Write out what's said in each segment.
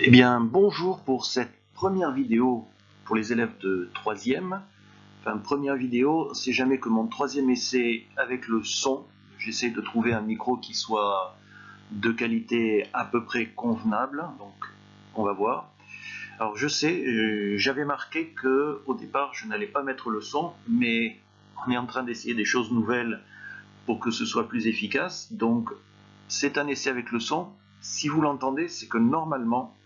Eh bien, bonjour pour cette première vidéo pour les élèves de 3e. Enfin, première vidéo, c'est jamais que mon 3e essai avec le son. J'essaie de trouver un micro qui soit de qualité à peu près convenable, donc on va voir. Alors je sais, j'avais marqué que au départ je n'allais pas mettre le son, mais on est en train d'essayer des choses nouvelles pour que ce soit plus efficace. Donc c'est un essai avec le son. Si vous l'entendez, c'est que normalement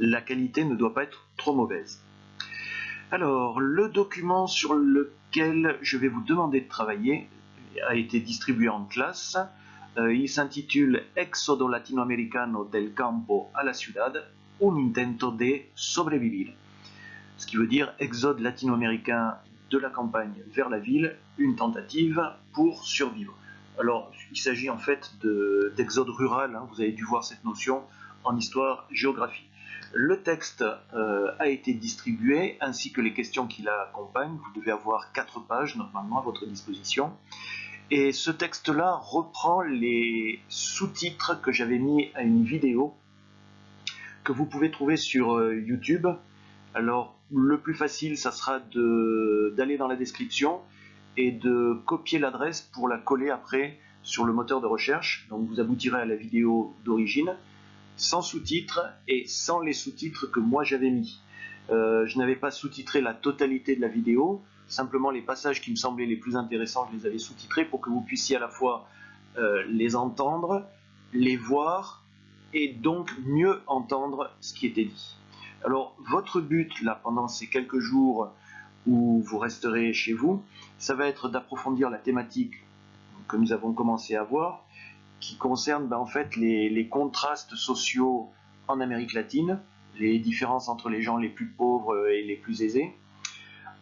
la qualité ne doit pas être trop mauvaise. Alors, le document sur lequel je vais vous demander de travailler a été distribué en classe. Il s'intitule Éxodo latinoamericano del campo a la ciudad, un intento de sobrevivir. Ce qui veut dire exode latino-américain de la campagne vers la ville, une tentative pour survivre. Alors, il s'agit en fait d'exode rural, hein, vous avez dû voir cette notion en histoire-géographie. Le texte a été distribué, ainsi que les questions qui l'accompagnent. Vous devez avoir 4 pages normalement à votre disposition. Et ce texte-là reprend les sous-titres que j'avais mis à une vidéo que vous pouvez trouver sur YouTube. Alors, le plus facile, ça sera d'aller dans la description et de copier l'adresse pour la coller après sur le moteur de recherche. Donc, vous aboutirez à la vidéo d'origine, sans sous-titres et sans les sous-titres que moi j'avais mis. Je n'avais pas sous-titré la totalité de la vidéo, simplement les passages qui me semblaient les plus intéressants, je les avais sous-titrés pour que vous puissiez à la fois les entendre, les voir et donc mieux entendre ce qui était dit. Alors, votre but, là, pendant ces quelques jours où vous resterez chez vous, ça va être d'approfondir la thématique que nous avons commencé à voir, qui concerne en fait les contrastes sociaux en Amérique latine, les différences entre les gens les plus pauvres et les plus aisés.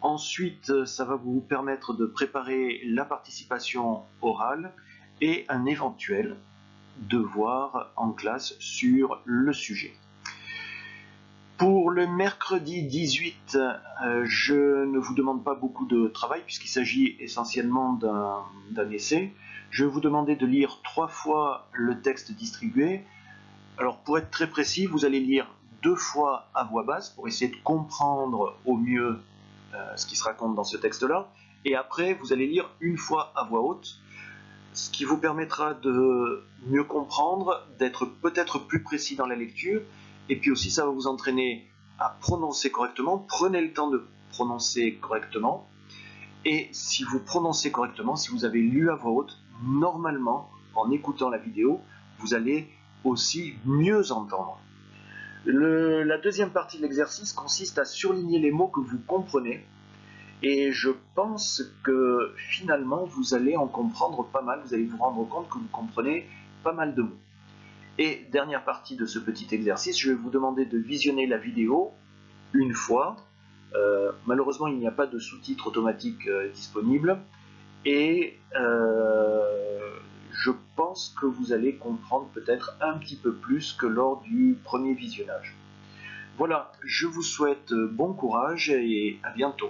Ensuite, ça va vous permettre de préparer la participation orale et un éventuel devoir en classe sur le sujet. Pour le mercredi 18, je ne vous demande pas beaucoup de travail puisqu'il s'agit essentiellement d'un essai. Je vais vous demander de lire 3 fois le texte distribué. Alors pour être très précis, vous allez lire 2 fois à voix basse pour essayer de comprendre au mieux ce qui se raconte dans ce texte-là. Et après, vous allez lire 1 fois à voix haute, ce qui vous permettra de mieux comprendre, d'être peut-être plus précis dans la lecture. Et puis aussi, ça va vous entraîner à prononcer correctement. Prenez le temps de prononcer correctement. Et si vous prononcez correctement, si vous avez lu à voix haute, normalement, en écoutant la vidéo, vous allez aussi mieux entendre. La deuxième partie de l'exercice consiste à surligner les mots que vous comprenez. Et je pense que finalement, vous allez en comprendre pas mal. Vous allez vous rendre compte que vous comprenez pas mal de mots. Et dernière partie de ce petit exercice, je vais vous demander de visionner la vidéo 1 fois. Malheureusement, il n'y a pas de sous-titres automatiques disponibles. Et je pense que vous allez comprendre peut-être un petit peu plus que lors du premier visionnage. Voilà, je vous souhaite bon courage et à bientôt.